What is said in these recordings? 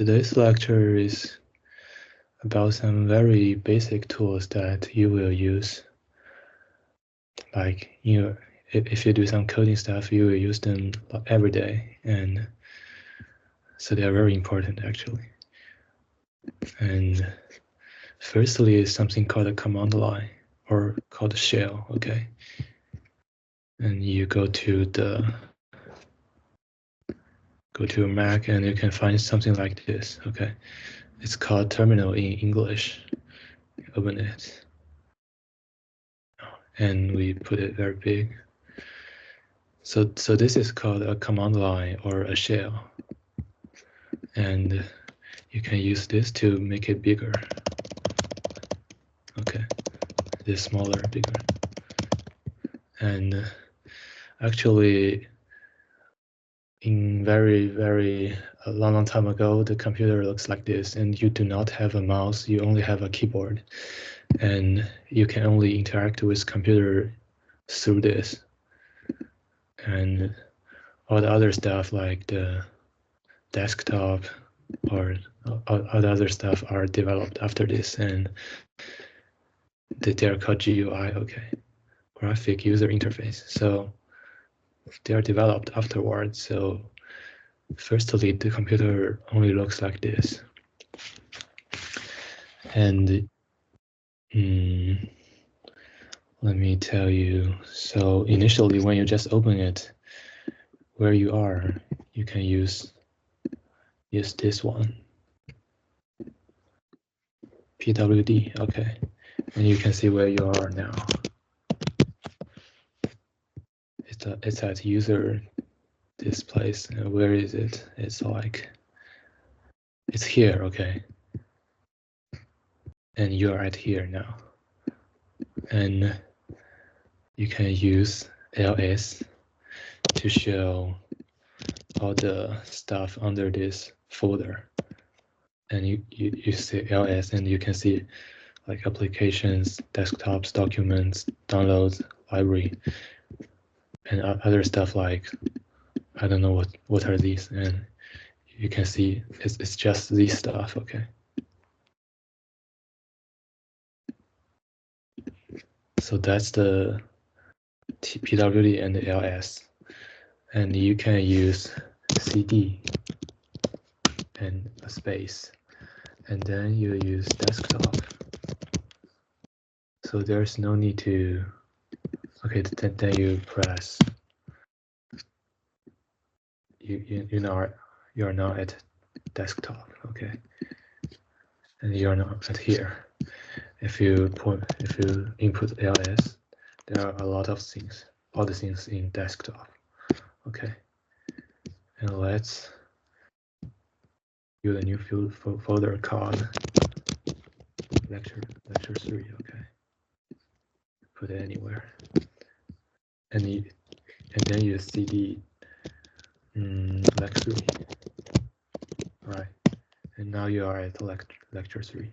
Today's lecture is about some very basic tools that you will use. Like, if you do some coding stuff, you will use them every day, and so they are very important actually. And firstly is something called a command line, or called a shell, okay? And you go to Mac and you can find something like this, okay? It's called terminal in English. Open it. And we put it very big. So this is called a command line or a shell. And you can use this to make it bigger. Okay, this smaller, bigger. And actually, in very a long time ago, the computer looks like this, and you do not have a mouse, you only have a keyboard. And you can only interact with computer through this. And all the other stuff like the desktop or all the other stuff are developed after this, and they are called GUI, okay, graphic user interface. So they are developed afterwards. So firstly, the computer only looks like this. And let me tell you, so initially when you just open it, where you are, you can use this one, PWD, okay, and you can see where you are now. It's at user this place. Where is it? It's like, it's here, okay, and you are at here now. And you can use ls to show all the stuff under this folder. And you see ls, and you can see like applications, desktops, documents, downloads, library, and other stuff like, I don't know what are these. And you can see it's just this stuff, okay. So that's the PWD and the ls. And you can use cd and a space, and then you use desktop. So there's no need to, okay, then you press, you are now at desktop, okay, and you are now at here. If you input ls, there are a lot of things, all the things in desktop, okay. And let's build a new folder called lecture 3, okay. Put it anywhere, and then you cd LEC3, right? And now you are at lecture 3.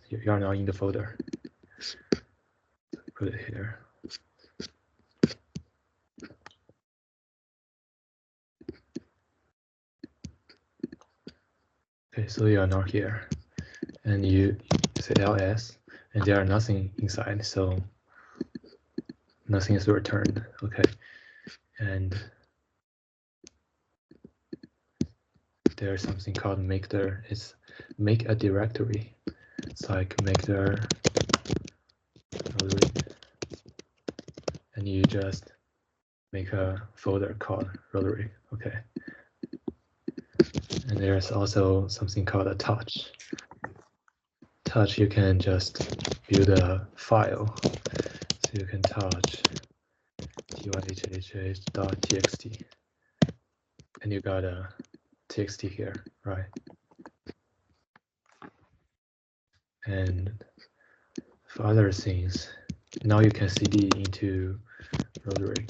You are now in the folder. Put it here. Okay, so you are now here, and you say ls, and there are nothing inside, so nothing is returned, okay. And there's something called makedir. It's make a directory. It's like makedir, and you just make a folder called rotary, okay. And there's also something called a touch. Touch, you can just build a file. So you can touch tyhhh.txt, and you got a txt here, right? And for other things, now you can cd into Roderick.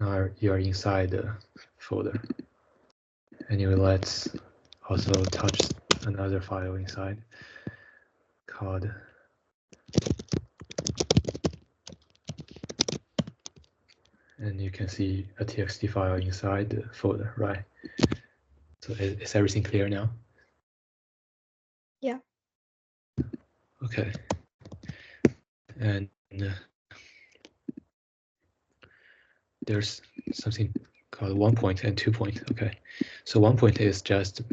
Now you're inside the folder. Anyway, let's also touch another file inside called and you can see a txt file inside the folder, right? So is everything clear now? Yeah. Okay. And there's something called 1 point and 2 point. Okay. So 1 point is just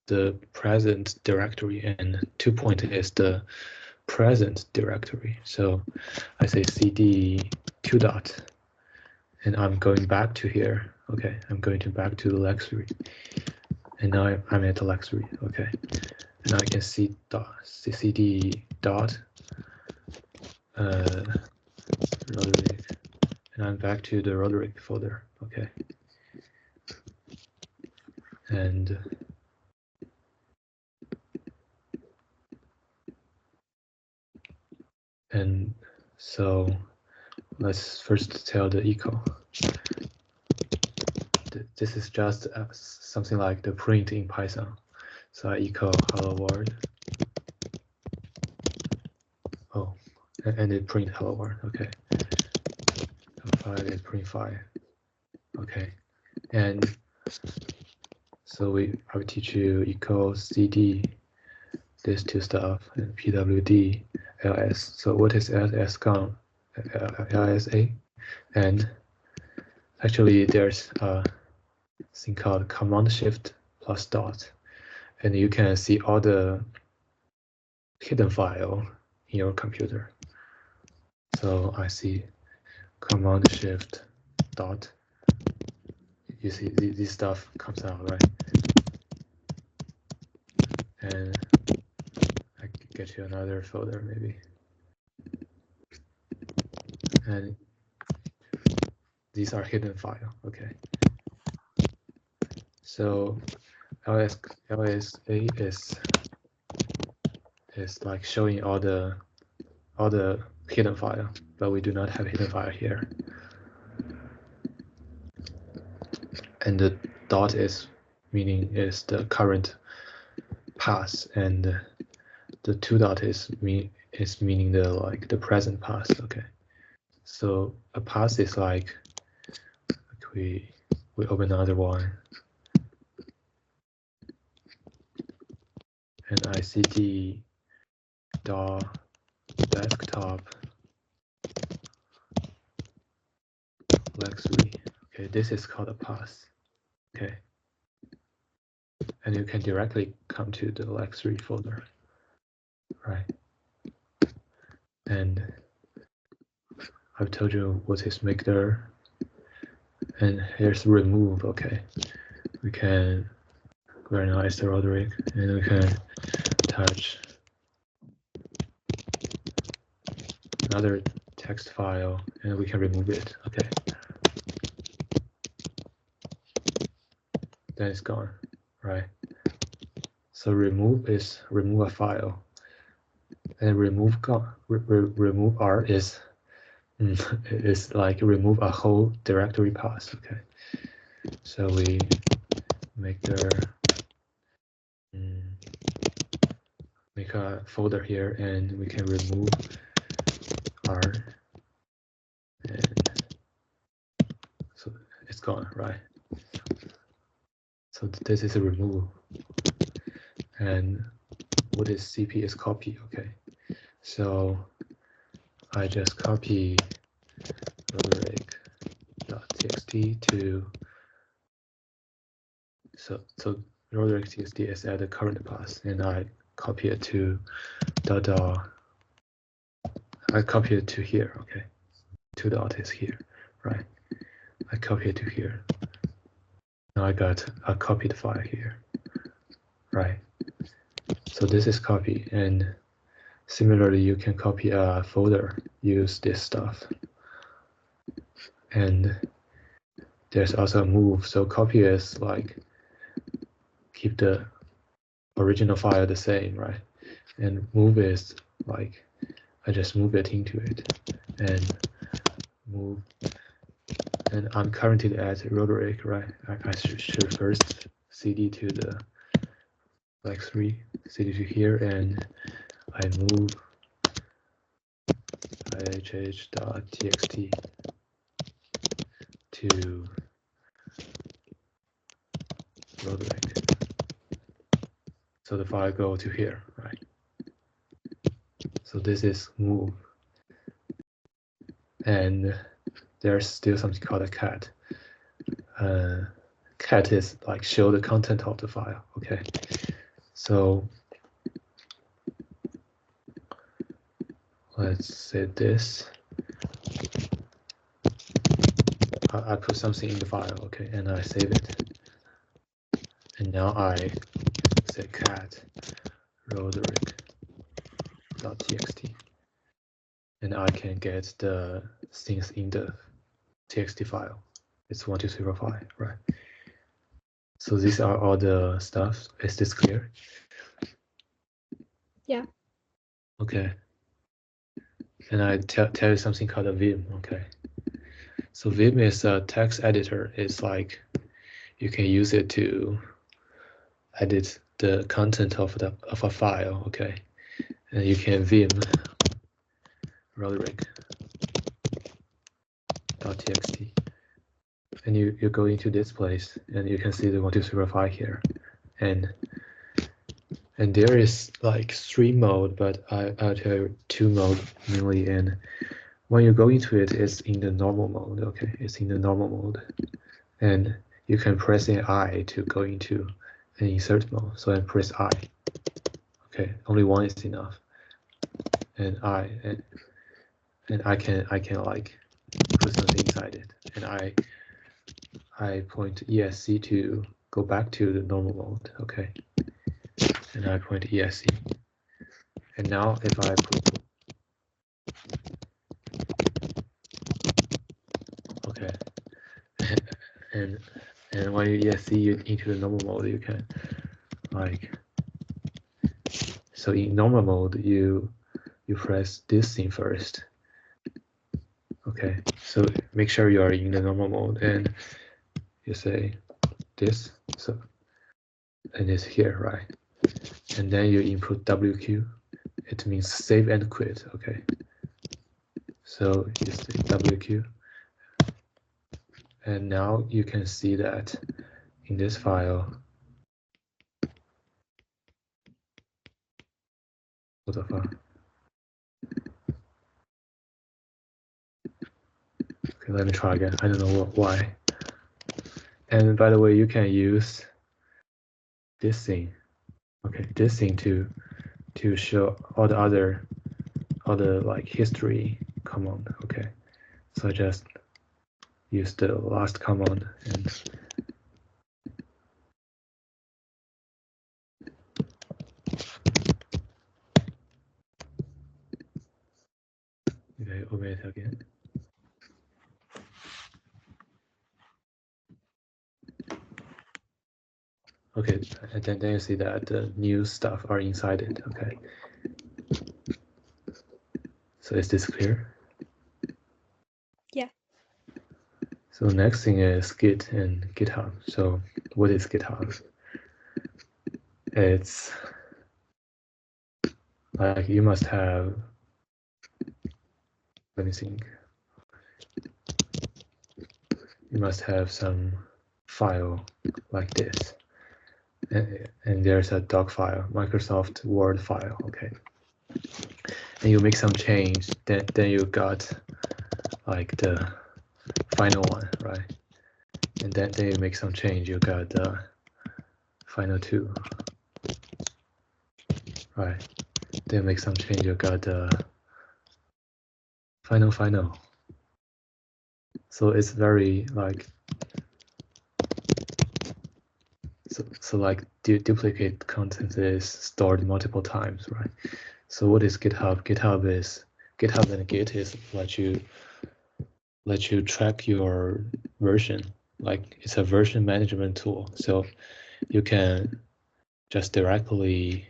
the present directory, and 2 point is the present directory. So I say cd 2 dot, and I'm going back to here. Okay, I'm going back to the LEC3, and now I'm at the LEC3. Okay, and I can see cd dot Roderick, and I'm back to the Roderick folder. Okay, and so let's first tell the echo. This is just something like the print in Python. So I echo hello world. Oh, and it print hello world. Okay. File it print file. Okay. And so I will teach you echo cd, these two stuff, and pwd ls. So what is ls gun lsa? And actually there's a thing called command shift plus dot, and you can see all the hidden file in your computer. So I see command shift dot. You see this stuff comes out, right? And I can get you another folder maybe. And these are hidden file. Okay. So LSA is like showing all the hidden file, but we do not have hidden file here. And the dot is the current path, and the 2 dot is meaning the present path. Okay. So a path is like we open another one, and ICD dot desktop LEC3. Okay, this is called a path. Okay, and you can directly come to the LEC3 folder, right? And I've told you what is make there, and here's remove. Okay, we can very nice, Roderick, and we can touch another text file, and we can remove it. Okay, then it's gone, right? So remove is remove a file, and remove R is is like remove a whole directory path. Okay, so we make make a folder here, and we can remove R, and so it's gone, right? So this is a remove, and what is CP is copy. Okay, so I just copy roderick.txt to so roderick.txt is at the current path, and I copy it to I copy it to here. Okay, 2 dot is here, right? I copy it to here. Now I got a copied file here, right? So this is copy, and similarly, you can copy a folder, use this stuff. And there's also a move. So copy is like keep the original file the same, right? And move is like I just move it into it and move. And I'm currently at Roderick, right? I should first cd to the LEC3, cd to here, and I move ihh.txt. to Roderick. So the file go to here, right? So this is move. And there's still something called a cat. Cat is like show the content of the file, okay? So let's say this. I put something in the file, okay, and I save it. And now I say cat roderick.txt. And I can get the things in the txt file. It's 1205, right? So these are all the stuff. Is this clear? Yeah. Okay. And I tell you something called a Vim, okay? So Vim is a text editor. It's like you can use it to edit the content of a file, okay? And you can Vim roderick.txt. And you go into this place and you can see the 1205 here. And there is like 3 mode, but I'll tell you 2 mode mainly. And when you go into it, it's in the normal mode, okay? It's in the normal mode. And you can press an I to go into an insert mode. So I press I. Okay, only one is enough. And I can like put something inside it. And I point ESC to go back to the normal mode, okay? And I point ESC. And now if I put, okay, and when you ESC into the normal mode, you can like, so in normal mode you press this thing first. Okay, so make sure you are in the normal mode and you say this, so, and it's here, right? And then you input WQ. It means save and quit, okay? So you say WQ. And now you can see that in this file, what the fuck? Okay, let me try again. I don't know why. And by the way, you can use this thing, okay, this thing to show all the like history command, okay? So I just use the last command and okay, omit again. Okay, and then you see that the new stuff are inside it, okay? So is this clear? Yeah. So next thing is Git and GitHub. So what is GitHub? It's like you must have, let me think. You must have some file like this. And there's a doc file, Microsoft Word file, okay. And you make some change, then you got like the final one, right? And then you make some change, you got the final 2, right? Then make some change, you got the final. So it's very like, so like duplicate content is stored multiple times, right? So what is GitHub? GitHub and Git is let you track your version. Like it's a version management tool. So you can just directly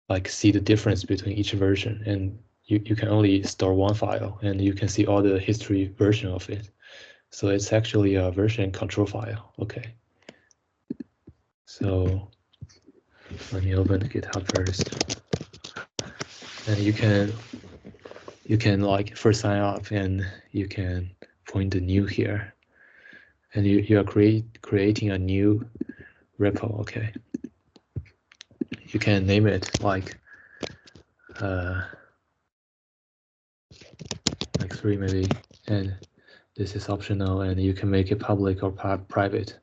like see the difference between each version, and you can only store one file and you can see all the history version of it. So it's actually a version control file, okay. So let me open GitHub first. And you can like first sign up and you can point the new here, and you are creating a new repo. Okay, you can name it like LEC3 maybe, and this is optional, and you can make it public or private.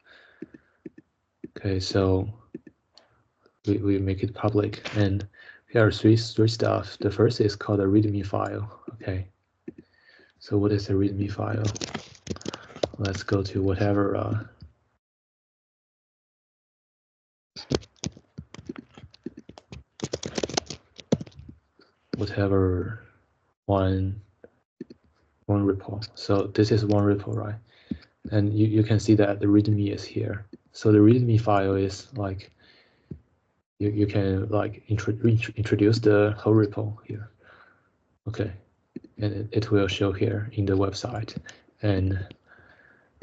Okay, so we make it public, and here are three stuff. The first is called a README file. Okay, so what is a README file? Let's go to whatever one repo. So this is one repo, right? And you can see that the README is here. So the README file is like you can like introduce the whole repo here. Okay, and it will show here in the website. And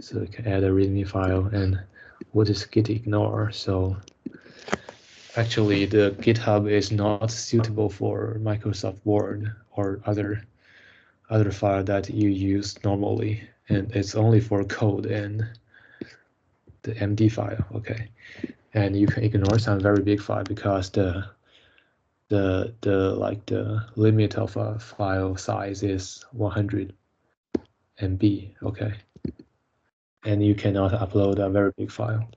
so you can add a README file. And what is git ignore? So actually the GitHub is not suitable for Microsoft Word or other file that you use normally, and it's only for code and the MD file. Okay, and you can ignore some very big file because the limit of a file size is 100 MB. Okay, and you cannot upload a very big file,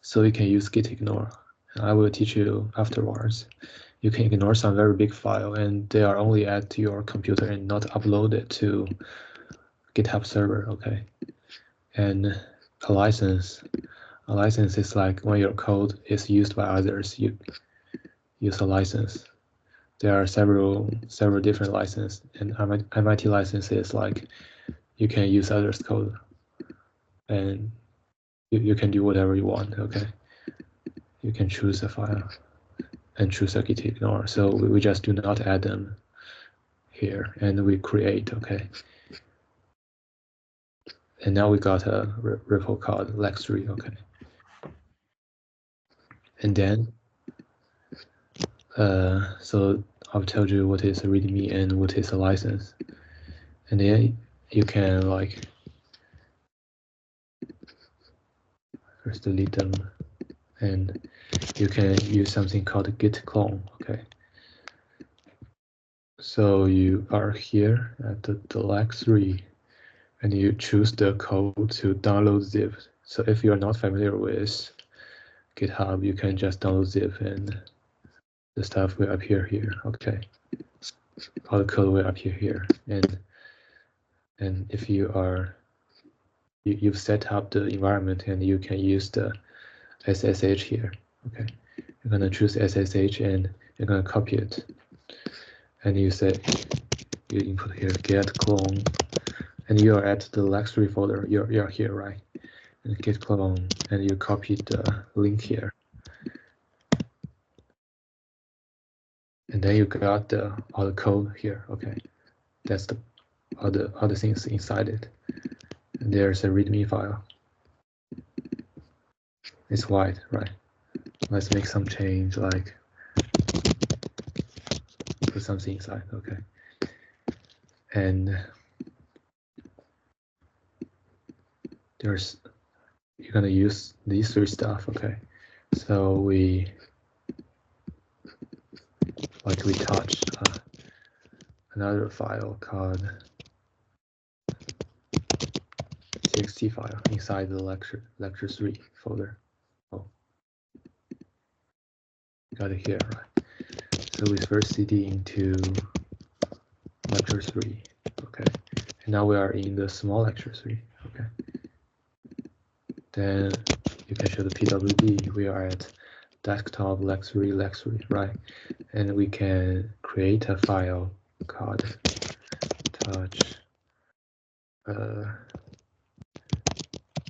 so you can use git ignore. I will teach you afterwards. You can ignore some very big file, and they are only add to your computer and not uploaded to GitHub server. Okay, and a license is like when your code is used by others, you use a license. There are several different licenses, and MIT license is like you can use others' code, and you can do whatever you want. Okay, you can choose a file and choose a git ignore. So we just do not add them here, and we create. Okay, and now we got a repo called LEC3. Okay, and then so I've told you what is a README and what is a license, and then you can like first delete them, and you can use something called git clone. Okay, so you are here at the LEC3, and you choose the code to download zip. So if you are not familiar with GitHub, you can just download zip, and the stuff will appear here. Okay, all the code will appear here, and if you are you've set up the environment, and you can use the SSH here. Okay, you're gonna choose SSH, and you're gonna copy it, and you input here get clone, and you are at the LEC3 folder. You're here, right? And git clone, and you copy the link here, and then you got all the code here. Okay, that's the other things inside it. And there's a README file. It's white, right? Let's make some change, like put something inside. Okay, and you're gonna use these three stuff. Okay, so we touch another file called txt file inside the lecture3 folder. Oh, got it here, right? So we first cd into lecture3. Okay, and now we are in the small lecture3. Okay, then you can show the pwd. We are at desktop LEC3, right? And we can create a file called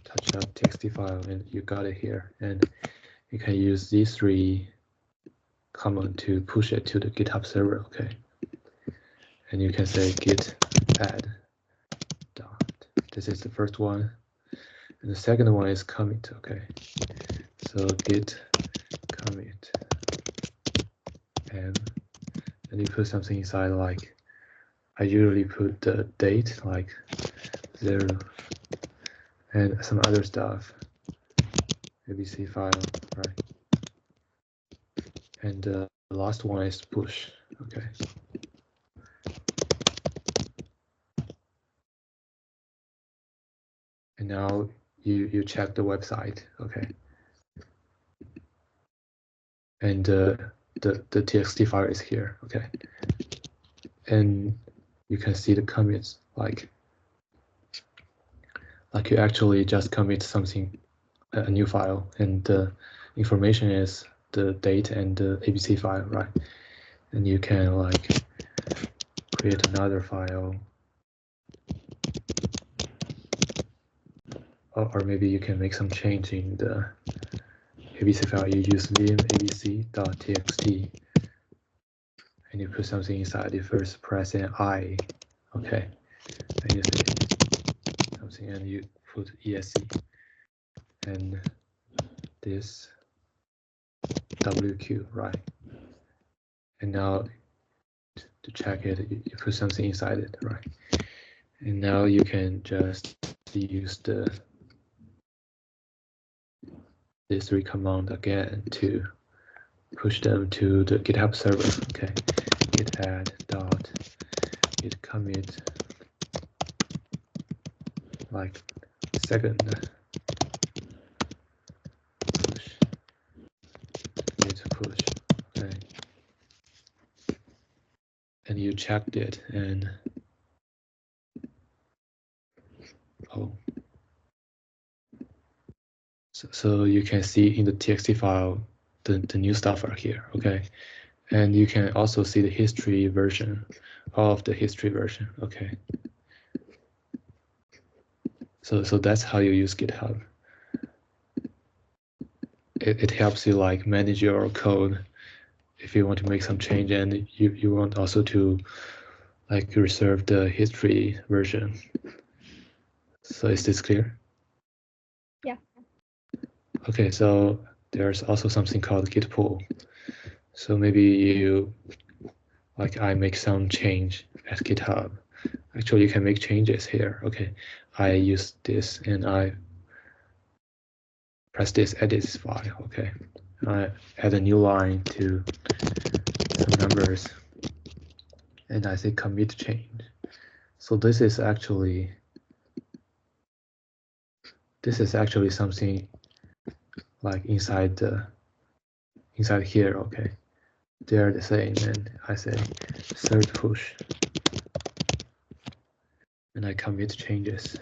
touch.txt file, and you got it here. And you can use these three commands to push it to the GitHub server. Okay, and you can say git add dot. This is the first one, and the second one is commit. Okay, so git commit and you put something inside like I usually put the date like 0 and some other stuff. ABC file, right? And the last one is push. Okay. And now you check the website. Okay. And the txt file is here. Okay. And you can see the commits like you actually just commit something, a new file, and the information is the date and the ABC file, right? And you can like create another file, or maybe you can make some change in the ABC file. You use vim abc.txt, and you put something inside. You first press an I, okay, and you say something, and you put esc, and this WQ, right? And now to check it, you put something inside it, right? And now you can just use these 3 commands again to push them to the GitHub server. Okay, git add dot git commit like second push git push. Okay, and you checked it, and oh, so you can see in the txt file the new stuff are here. Okay, and you can also see the history version of the history version. Okay, so that's how you use GitHub. It helps you like manage your code if you want to make some change, and you want also to like reserve the history version. So is this clear? Yeah. Okay, so there's also something called git pull. So maybe you like I make some change at GitHub. Actually, you can make changes here. Okay, I use this and I press this edit file. Okay, I add a new line to some numbers, and I say commit change. So this is actually something like inside here. Okay, they are the same, and I say third push, and I commit changes,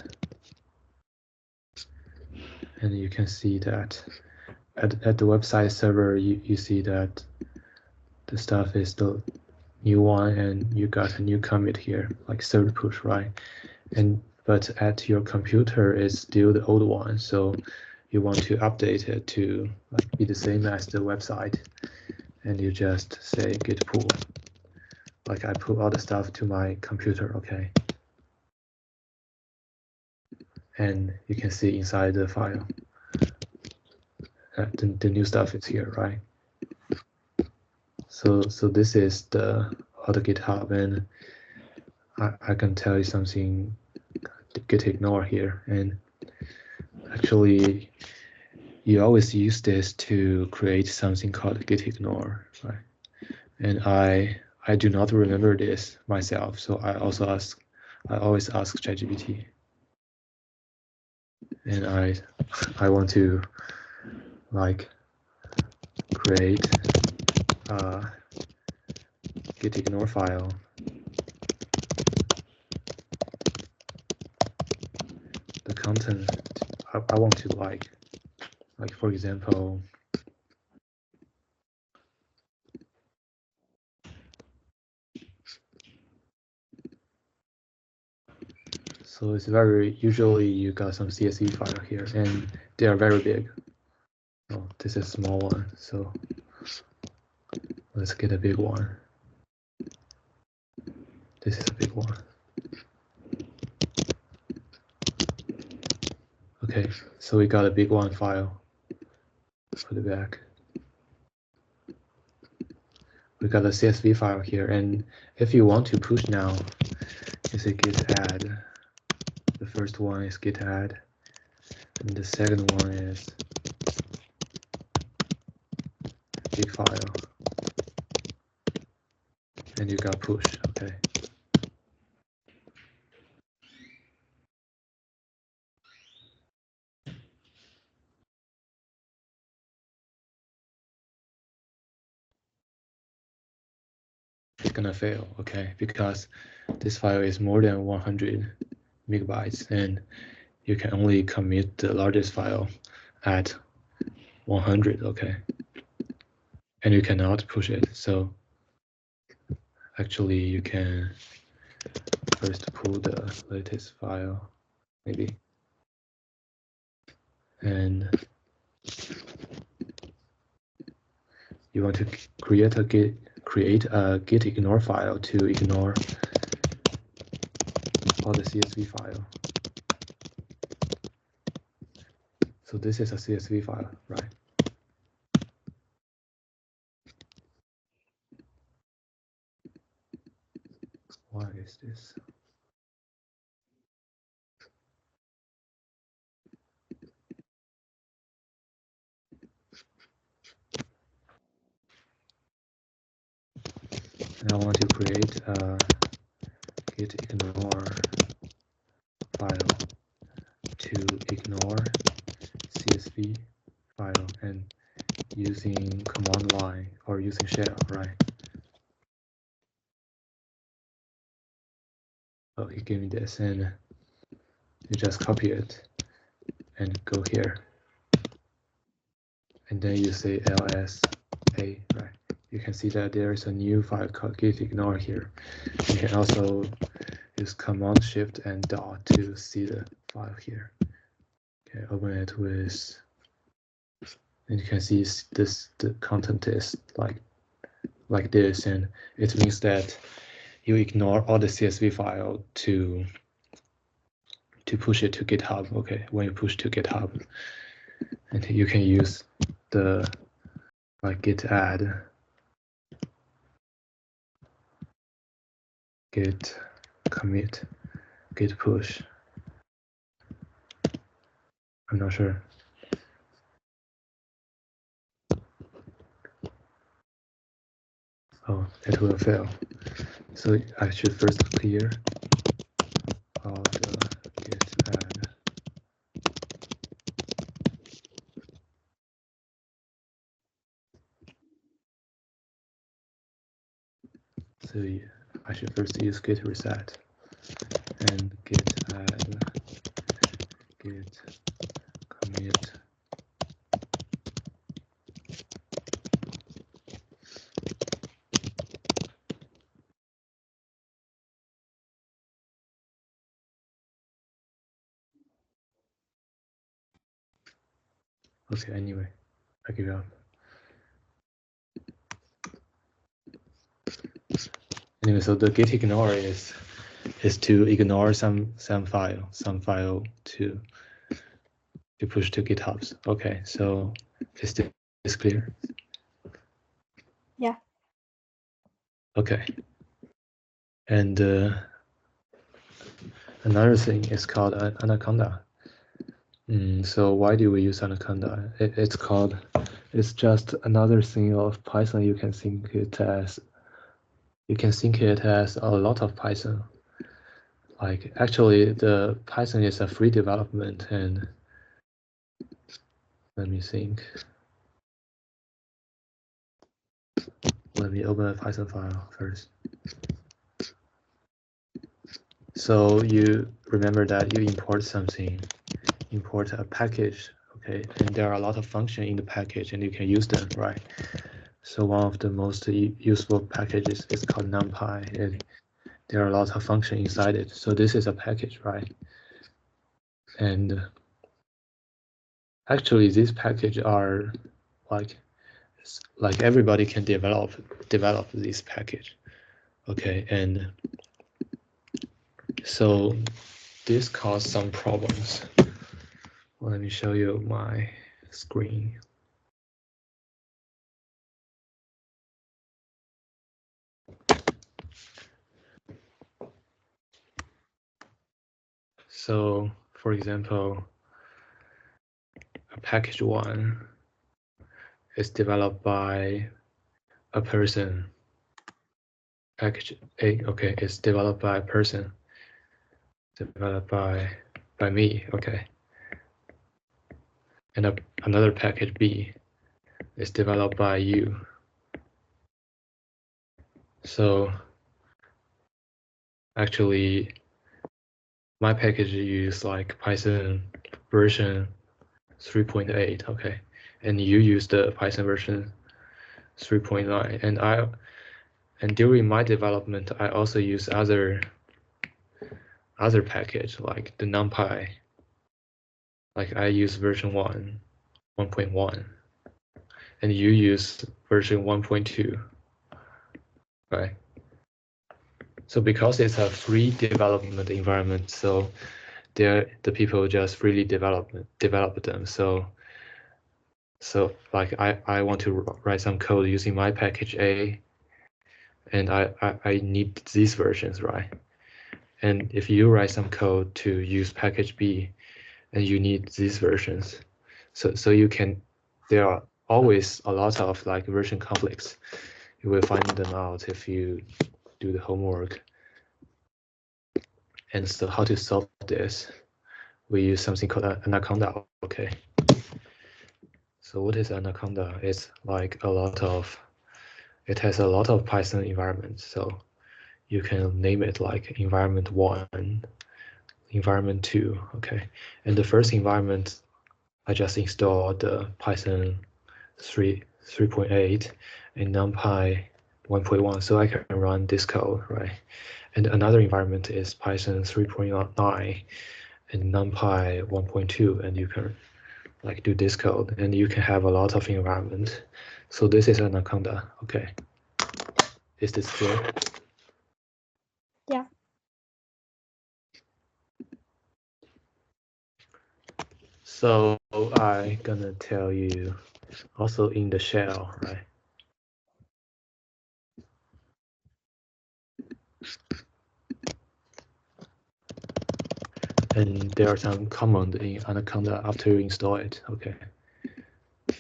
and you can see that at the website server, you see that the stuff is the new one, and you got a new commit here, like third push, right? And but at your computer, it's still the old one, so you want to update it to like be the same as the website, and you just say git pull. Like I put all the stuff to my computer, okay? And you can see inside the file, the new stuff is here, right? So this is the other GitHub, and I can tell you something. Git ignore here, and actually you always use this to create something called git ignore, right? And I do not remember this myself, so I always ask ChatGPT, and I want to like create a git ignore file. The content I want to like for example, so it's very usually you got some CSV file here, and they are very big. Oh, this is a small one, so let's get a big one. This is a big one. Okay, so we got a big one file. Put it back. we got a CSV file here, and if you want to push now, you say git add. The first one is git add, and the second one is git file, and you got push. Okay. It's gonna fail, okay, because this file is more than 100 megabytes, and you can only commit the largest file at 100, okay, and you cannot push it. So actually, you can first pull the latest file, maybe, and you want to create a git ignore file to ignore all the CSV file. So this is a CSV file, right? Why is this? And I want to create a git ignore file to ignore CSV file and using command line or using shell, right? Oh, he gave me this, and you just copy it and go here, and then you say LSA, right? You can see that there is a new file called git ignore here. You can also use command shift and dot to see the file here. Okay, open it with, and you can see this, the content is like this, and it means that you ignore all the CSV file to push it to GitHub. Okay, when you push to GitHub, and you can use the like git add, git commit, git push. I'm not sure. Oh, it will fail. So I should first clear all the git add. So I should first use git reset and git add, git commit. Okay, anyway, I give up. Anyway, so the git ignore is to ignore some file to push to GitHubs. Okay, so is this clear? Yeah. Okay. And another thing is called anaconda. So why do we use anaconda? It's just another thing of Python. You can think it as a lot of Python. Like actually, the Python is a free development, and let me think. Let me open a Python file first. So you remember that you import something, import a package, okay? And there are a lot of functions in the package, and you can use them, right? So one of the most useful packages is called NumPy, and there are a lot of functions inside it. So this is a package, right? And actually, these packages are like everybody can develop this package, okay? And so this caused some problems. Let me show you my screen. So for example, package 1 is developed by a person. Package A, okay, is developed by a person. Developed by me, okay. And another package B is developed by you. So actually, my package use like Python version 3.8, okay, and you use the Python version 3.9, and during my development, I also use other package like the NumPy. Like I use version 1.1, and you use version 1.2, right? So because it's a free development environment, so the people just freely develop them. So like I want to write some code using my package A, and I need these versions, right? And if you write some code to use package B, and you need these versions, so you can, there are always a lot of like version conflicts. You will find them out if you do the homework. And so how to solve this? We use something called anaconda, okay. So what is anaconda? It's like it has a lot of Python environments. So you can name it like environment 1, environment 2, okay. And the first environment, I just installed the Python 3.8 and NumPy 1.1, so I can run this code, right? And another environment is Python 3.9 and NumPy 1.2, and you can like do this code, and you can have a lot of environment. So this is anaconda, okay. Is this clear? Yeah. So I'm gonna tell you also in the shell, right? And there are some commands in anaconda after you install it, okay.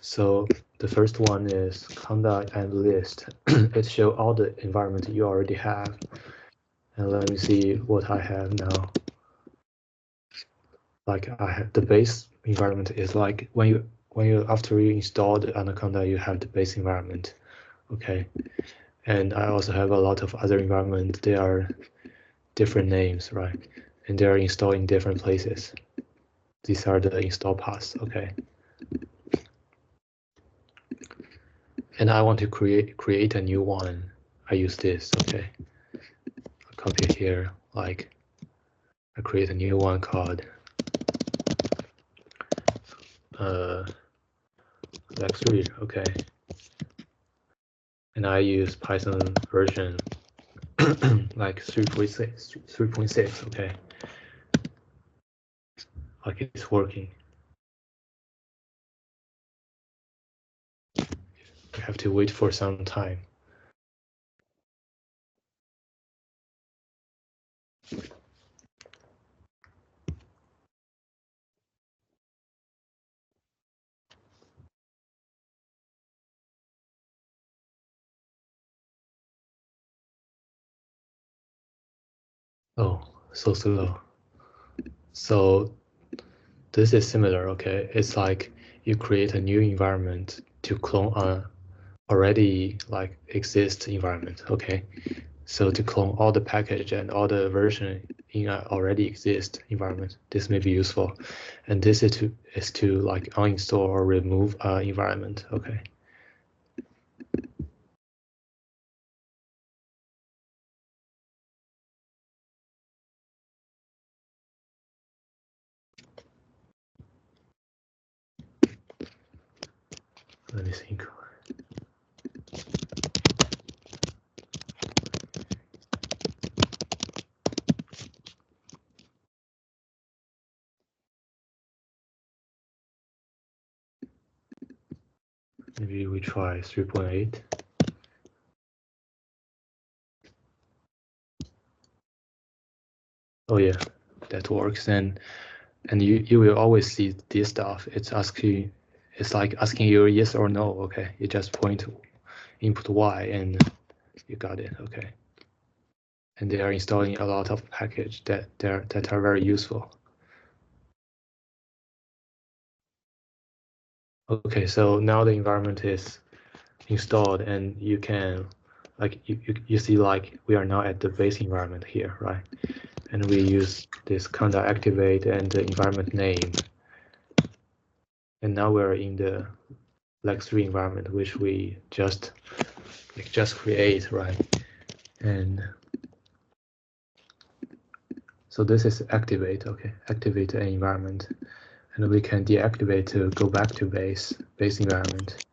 So the first one is conda and list. It shows all the environment you already have. And let me see what I have now. Like I have the base environment is like when you after you install the anaconda, you have the base environment, okay. And I also have a lot of other environments. They are different names, right? And they are installed in different places. These are the install paths, okay. And I want to create a new one. I use this, okay. I'll copy it here, like I create a new one called LEC3, okay. And I use Python version like 3.6, okay. Like it's working. You have to wait for some time. Oh, so slow. So this is similar, okay? It's like you create a new environment to clone a already like exist environment, okay? So to clone all the package and all the version in an already exist environment, this may be useful. And this is to like uninstall or remove an environment, okay? Let me think. Maybe we try 3.8. Oh yeah, that works, and you will always see this stuff. It's like asking you yes or no. Okay, you just point input Y and you got it. Okay, and they are installing a lot of packages that are very useful. Okay, so now the environment is installed, and you can, like, you see, like, we are now at the base environment here, right? And we use this conda activate and the environment name. And now we're in the LEC3 environment, which we just create, right? And so this is activate, okay, activate an environment. And we can deactivate to go back to base environment.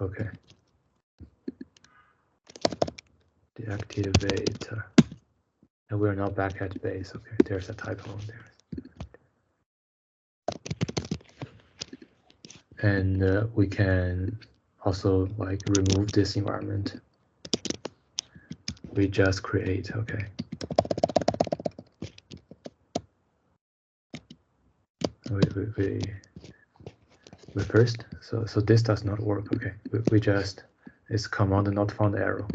Okay. Deactivate. And we're now back at base. Okay, there's a typo there. And we can also like remove this environment. We just create, okay. We first, so this does not work, okay. We just, it's command not found error.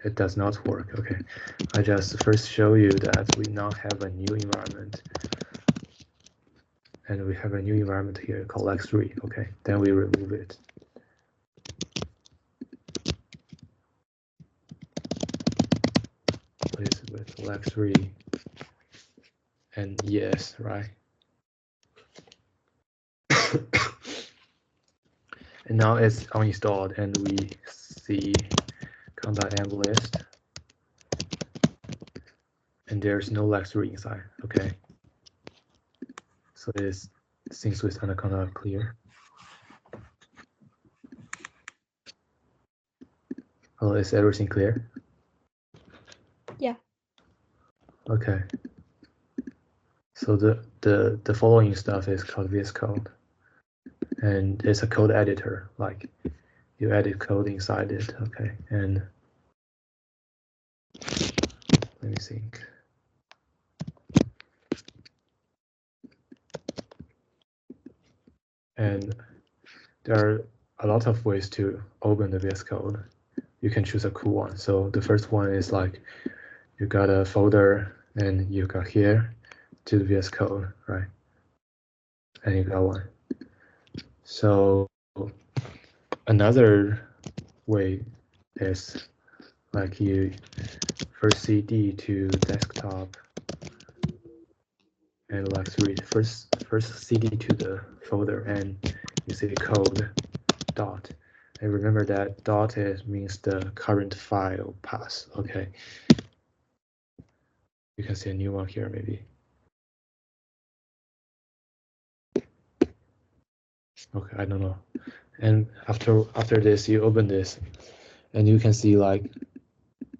It does not work, okay. I just first show you that we now have a new environment. And we have a new environment here called LEC3, okay. Then we remove it. Please with LEC3 and yes, right? And now it's uninstalled, and we see conda.env list, and there's no LEC3 inside. Okay, so this things with anaconda clear. Oh, is everything clear? Yeah. Okay. So the following stuff is called VScode, and it's a code editor. Like you edit code inside it. Okay, and let me think. And there are a lot of ways to open the VScode. You can choose a cool one. So the first one is like you got a folder and you got here to the VScode, right? And you got one. So another way is like you first CD to desktop and LEC3. First CD to the folder and you see code dot. And remember that dot means the current file path. Okay. You can see a new one here maybe. Okay, I don't know. And after this, you open this, and you can see like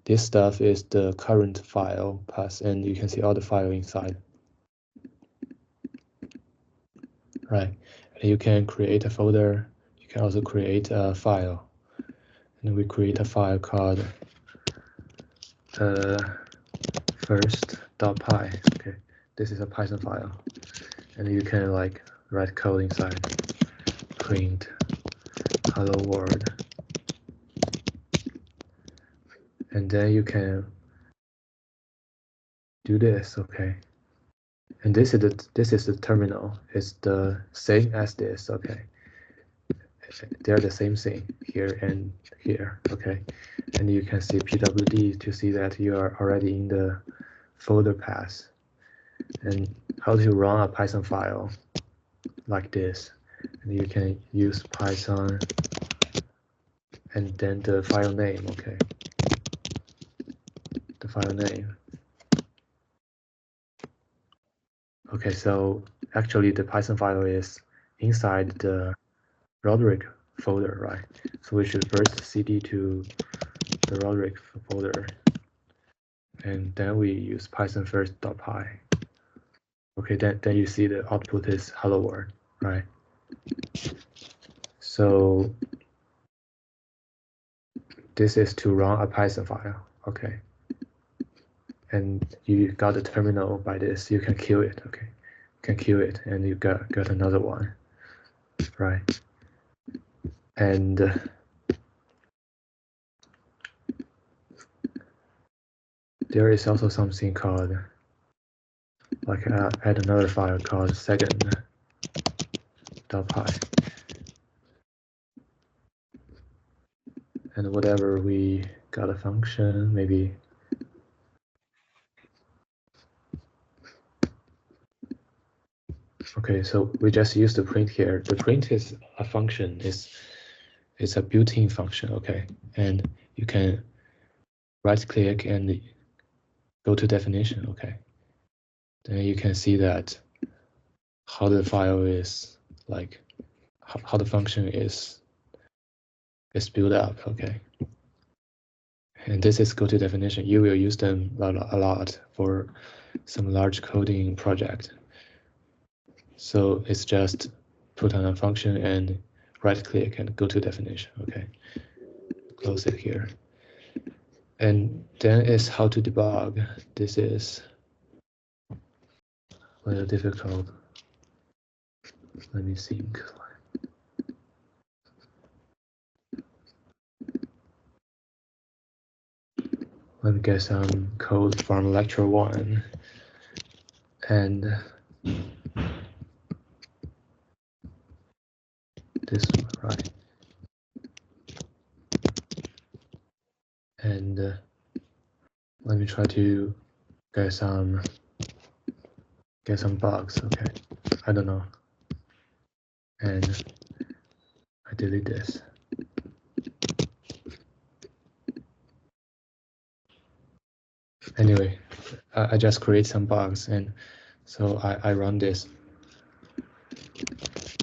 this stuff is the current file path, and you can see all the file inside. Right, and you can create a folder. You can also create a file, and we create a file called first.py. Okay, this is a Python file, and you can like write code inside. Print hello world, and then you can do this. Okay, and this is the terminal. It's the same as this. Okay, they're the same thing here and here. Okay, and you can see pwd to see that you are already in the folder path, and how to run a Python file like this. And you can use Python and then the file name. Okay, the file name. Okay, so actually the Python file is inside the Roderick folder, right? So we should first cd to the Roderick folder, and then we use Python first.py. Okay, then you see the output is hello world, right? So this is to run a Python file, okay? And you got a terminal by this, you can kill it, okay? You can kill it, and you got another one, right? And there is also something called, like add another file called second.py. And whatever we got a function, maybe okay, so we just use the print here. The print is a function, it's a built-in function, okay? And you can right-click and go to definition, okay? Then you can see that how the file is, like, how the function is built up, okay? And this is go to definition. You will use them a lot for some large coding project. So it's just put on a function and right click and go to definition, okay? Close it here. And then is how to debug. This is a little difficult. Let me think. Let me get some code from lecture 1. And this one, right? And let me try to get some bugs, okay? I don't know. And I delete this. Anyway, I just create some bugs, and so I run this.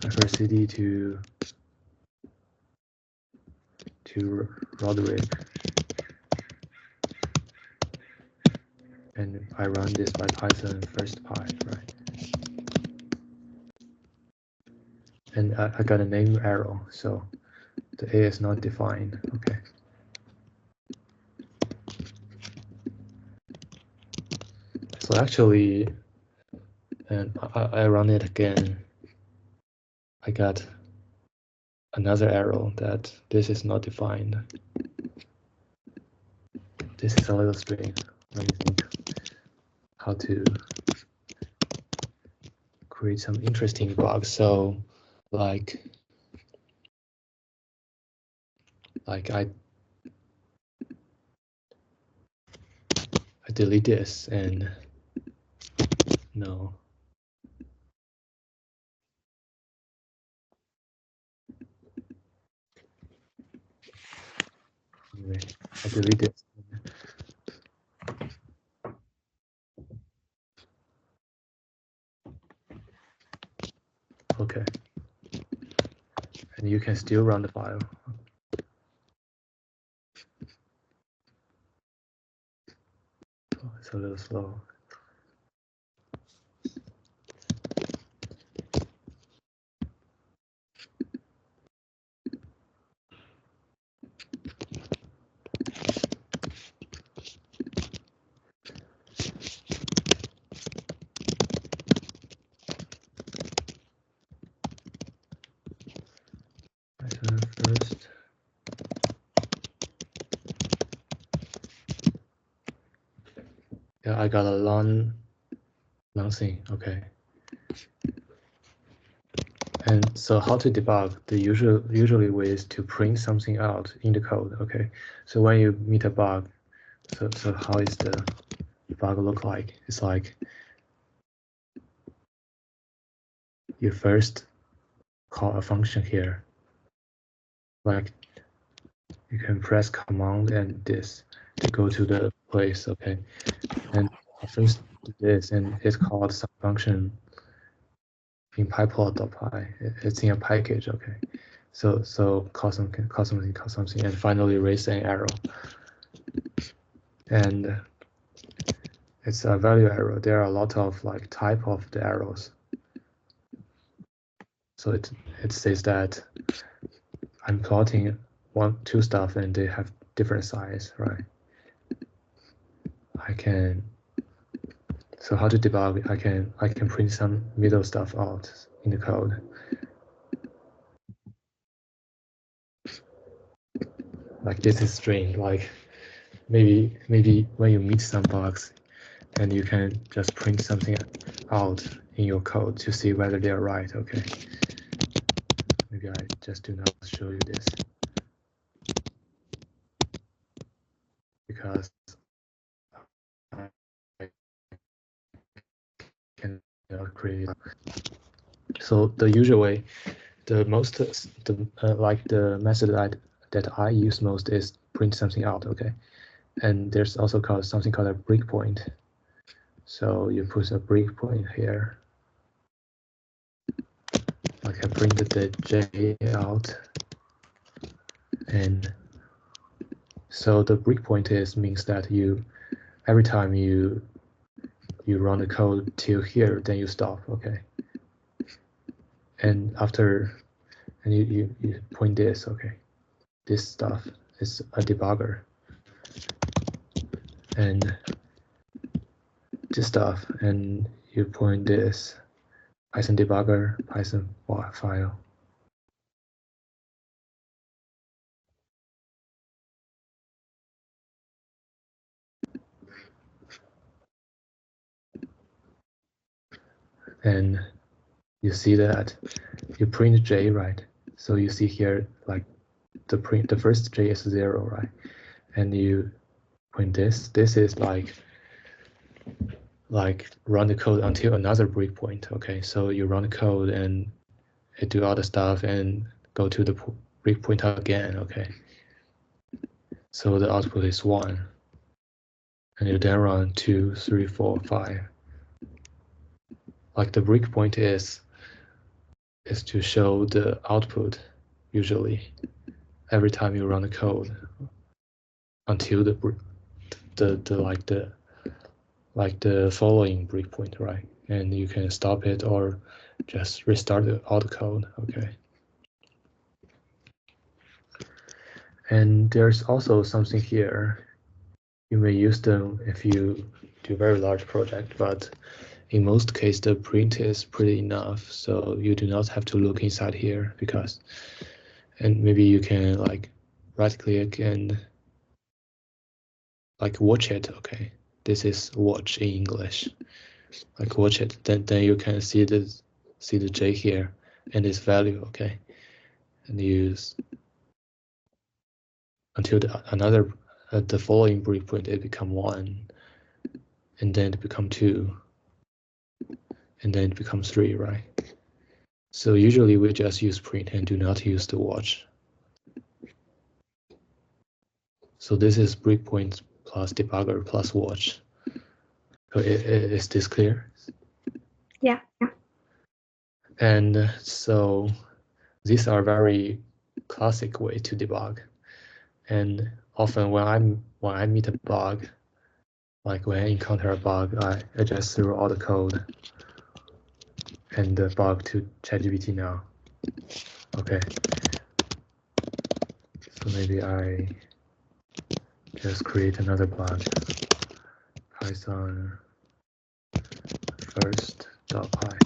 I first cd to Roderick, and I run this by Python first py, right? And I got a name arrow, so the A is not defined, okay? So actually, and I run it again, I got another arrow that this is not defined. This is a little strange. Let me think how to create some interesting bugs. So like I delete this and no. Anyway, I delete this. Okay. And you can still run the file. Oh, it's a little slow. First. Yeah, I got a long thing, okay. And so how to debug? The usually way is to print something out in the code, okay? So when you meet a bug, so how is the bug look like? It's like you first call a function here. Like you can press command and this to go to the place, okay? And I first do this, and it's called some function in pyplot.py. It's in a package, okay? So call something, and finally raise an arrow. And it's a value arrow. There are a lot of like type of the arrows. So it says that I'm plotting two stuff, and they have different size, right? So how to debug? I can print some middle stuff out in the code. Like this is strange. Like maybe when you meet some bugs, and you can just print something out in your code to see whether they are right. Okay. Maybe I just do not show you this because I cannot create. So the usual way, the method that I use most is print something out. Okay. And there's also something called a breakpoint. So you put a breakpoint here. Like I printed the J out, and so the breakpoint means that every time you run the code till here, then you stop. Okay. And you point this. Okay. This stuff is a debugger, and this stuff, and you point this Python debugger, Python file. And you see that you print J, right? So you see here, like the first J is 0, right? And you print this. This is like run the code until another breakpoint. Okay, so you run the code and it do all the stuff and go to the breakpoint again. Okay, so the output is 1, and you then run 2, 3, 4, 5. Like the breakpoint is to show the output usually every time you run the code until the following breakpoint, right? And you can stop it or just restart all the code. Okay. And there's also something here. You may use them if you do a very large project, but in most cases the print is pretty enough, so you do not have to look inside here and maybe you can like right click and like watch it. Okay, this is watch in English. Like watch it, then you can see the J here and its value. Okay, and use until the following breakpoint it become 1, and then it become 2, and then it becomes 3, right? So usually we just use print and do not use the watch. So this is breakpoint plus debugger plus watch. So is this clear? Yeah. And so these are very classic way to debug. And often when I meet a bug, like when I encounter a bug, I just throw all the code and the bug to ChatGPT now. Okay. So maybe I just create another bug. Python first.py.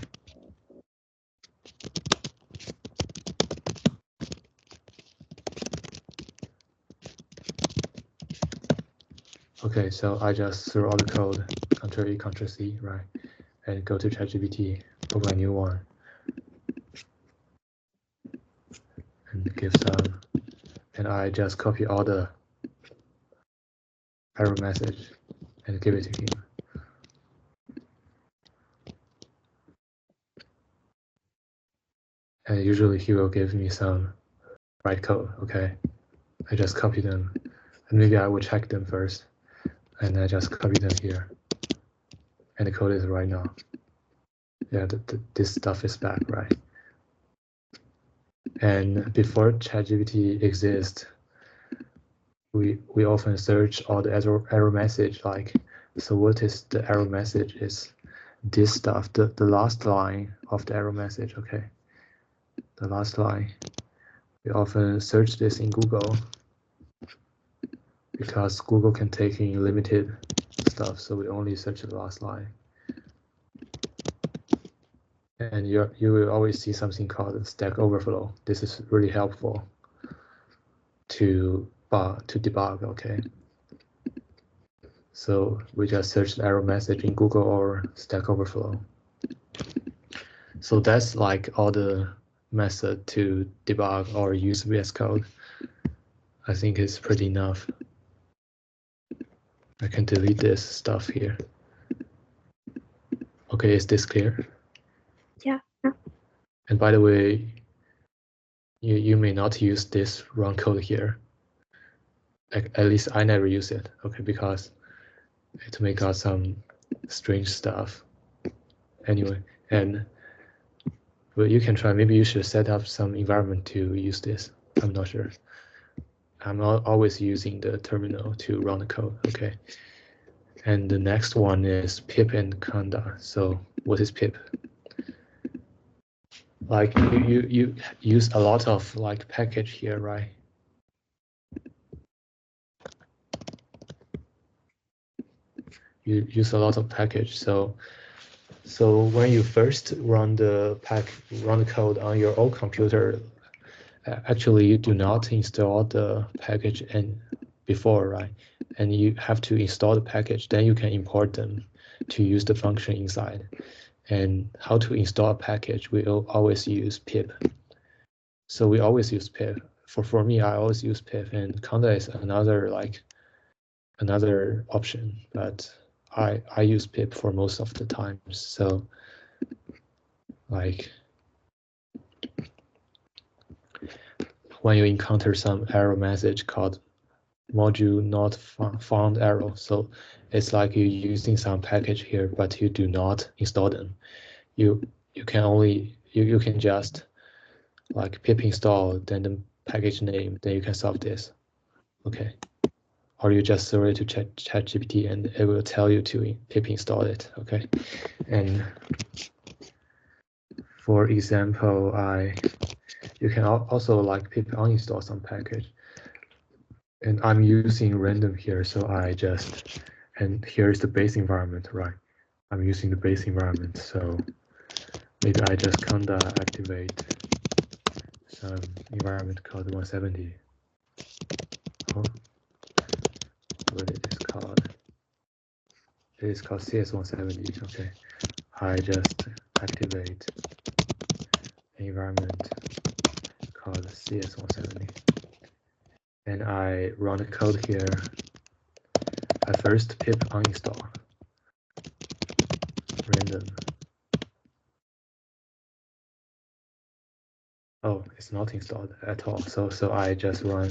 Okay, so I just threw all the code, Ctrl-E, Ctrl-C, right? And go to ChatGPT, open a new one, and give some, and I just copy all the error message and give it to him. And usually he will give me some right code. Okay, I just copy them, and maybe I will check them first, and I just copy them here, and the code is right now. Yeah, this stuff is back, right? And before ChatGPT exists, we often search all the error message, like, so what is the error message? Is this stuff, the last line of the error message. Okay, the last line. We often search this in Google, because Google can take in limited stuff, so we only search the last line. And you will always see something called Stack Overflow. This is really helpful to debug, okay? So we just search the error message in Google or Stack Overflow. So that's like all the method to debug or use VScode. I think it's pretty enough. I can delete this stuff here. Okay, is this clear? Yeah. And by the way, you may not use this run code here. At least I never use it, okay, because it may got some strange stuff. Anyway, but you can try. Maybe you should set up some environment to use this. I'm not sure. I'm always using the terminal to run the code, okay? And the next one is pip anaconda. So what is pip? Like you use a lot of like package here, right? You use a lot of package. So when you first run the code on your old computer, actually you do not install the package before, right? And you have to install the package, then you can import them to use the function inside. And how to install a package, we always use pip. So we always use pip. For me, I always use pip, and conda is another option, but I use pip for most of the times. So like when you encounter some error message called module not found error, so it's like you're using some package here, but you do not install them. You can just like pip install, then the package name, then you can solve this. Okay. Or you just throw it to ChatGPT and it will tell you to pip install it. Okay. And for example, you can also like pip uninstall some package. And I'm using random here, so and here is the base environment, right? I'm using the base environment, so maybe I just conda activate some environment called 170. Oh, what it is called? It is called CS170. Okay, I just activate an environment called CS170, and I run the code here. I first pip uninstall random. Oh, it's not installed at all. So I just run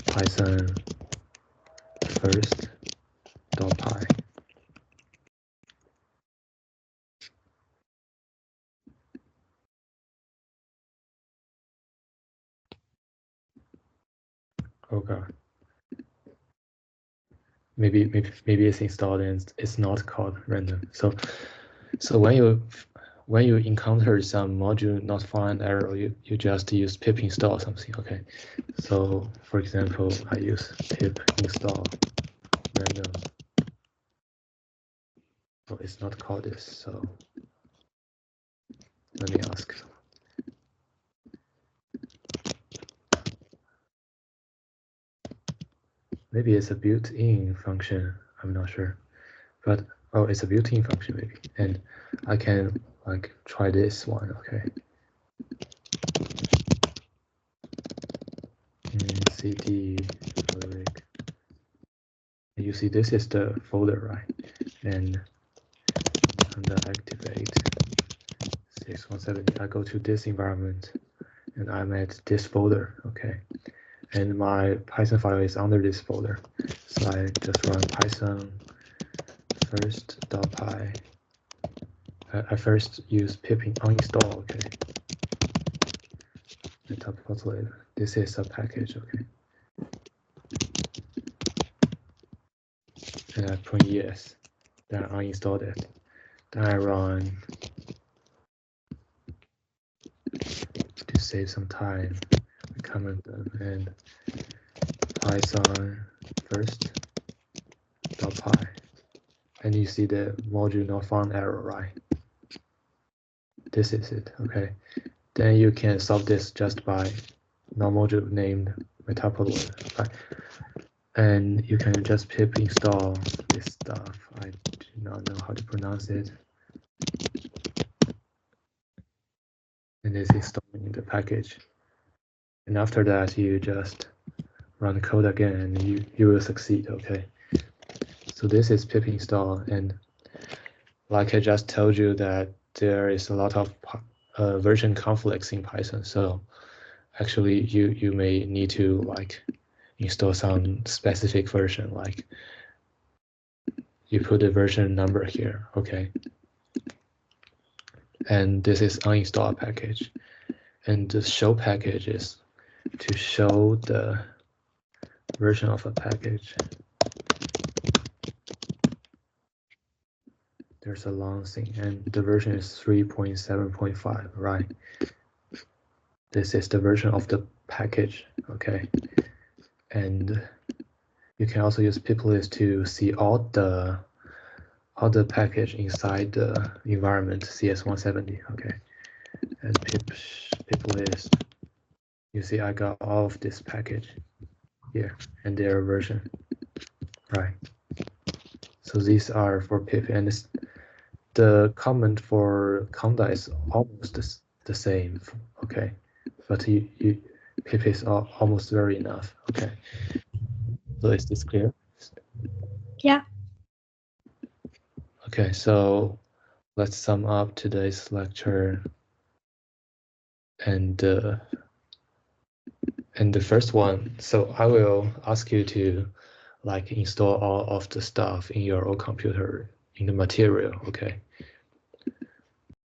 Python first.py. Oh god. Maybe it's installed and it's not called random. So when you encounter some module not found error, you just use pip install something. Okay. So for example, I use pip install random. Oh, it's not called this. So let me ask. Maybe it's a built-in function. I'm not sure, but oh, it's a built-in function maybe, and I can like try this one. Okay. CD lyric. You see, this is the folder, right? And under activate 6170, I go to this environment, and I'm at this folder. Okay. And my Python file is under this folder. So I just run Python first.py. I first use pip uninstall, okay. And top later. This is a package, okay. And I print yes. Then I uninstalled it. Then I run to save some time. I comment them and Python first dot py, and you see the module not found error, right? This is it, okay? Then you can solve this just by non-module named metaplot, right? And you can just pip install this stuff. I do not know how to pronounce it. And it's installing the package. And after that, you just run the code again and you will succeed, okay? So this is pip install, and like I just told you that there is a lot of version conflicts in Python. So actually you may need to like install some specific version, like you put the version number here, okay? And this is uninstall package. And the show package is to show the version of a package. There's a long thing, and the version is 3.7.5, right? This is the version of the package, okay? And you can also use piplist to see all the package inside the environment CS170, okay? And piplist, you see I got all of this package here and their version, right? So these are for pip, and the comment for conda is almost the same, okay? But pip is almost very enough, okay? So is this clear? Yeah. Okay, so let's sum up today's lecture. And the first one, so I will ask you to like install all of the stuff in your own computer in the material, okay?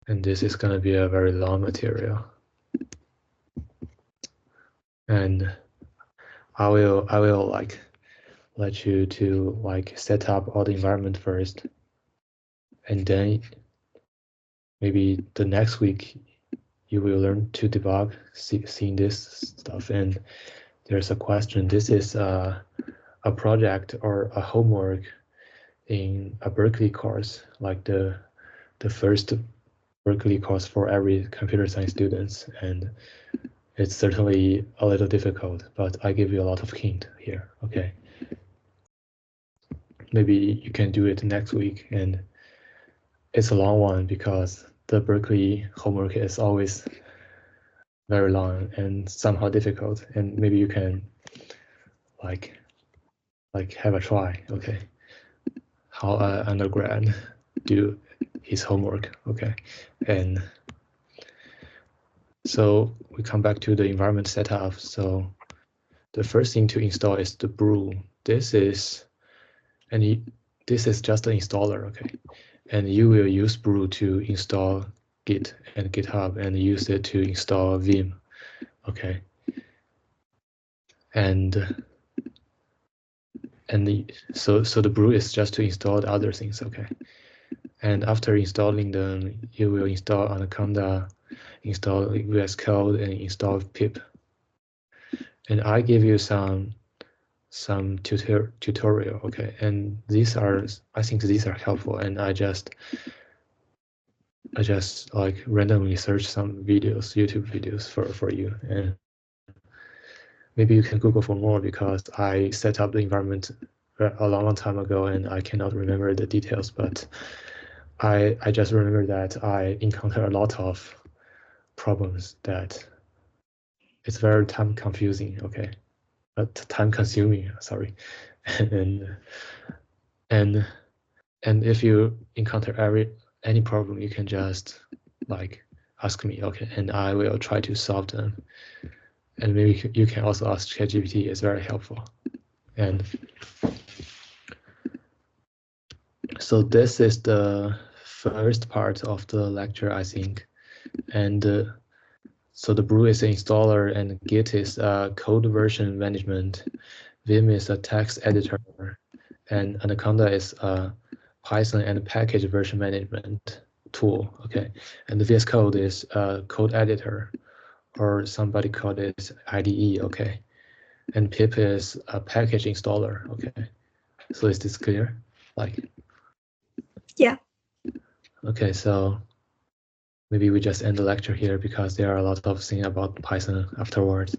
And this is gonna be a very long material. And I will like let you to like set up all the environment first, and then maybe the next week you will learn to debug, seeing this stuff. And there's a question. This is a project or a homework in a Berkeley course, like the first Berkeley course for every computer science students, and it's certainly a little difficult, but I give you a lot of hint here, okay? Maybe you can do it next week, and it's a long one because the Berkeley homework is always very long and somehow difficult, and maybe you can like have a try, okay? How an undergrad do his homework, okay? And so we come back to the environment setup. So the first thing to install is the brew. This is just an installer, okay? And you will use brew to install Git and GitHub and use it to install Vim, okay? So the brew is just to install the other things, okay? And after installing them, you will install anaconda, install VScode, and install pip. And I give you some tutorial, okay? And I think these are helpful, and I just like randomly search some videos, YouTube videos for you, and maybe you can Google for more because I set up the environment a long time ago and I cannot remember the details, but I just remember that I encounter a lot of problems that it's very time confusing, okay? Time consuming, sorry. and if you encounter any problem, you can just like ask me, okay, and I will try to solve them. And maybe you can also ask ChatGPT, it's very helpful. And so this is the first part of the lecture, I think. And so the brew is an installer, and Git is code version management. Vim is a text editor, and Anaconda is a Python and package version management tool. Okay, and the VScode is a code editor, or somebody called it IDE. Okay, And pip is a package installer. Okay. So is this clear? Like. Yeah. Okay, so maybe we just end the lecture here because there are a lot of things about Python afterwards.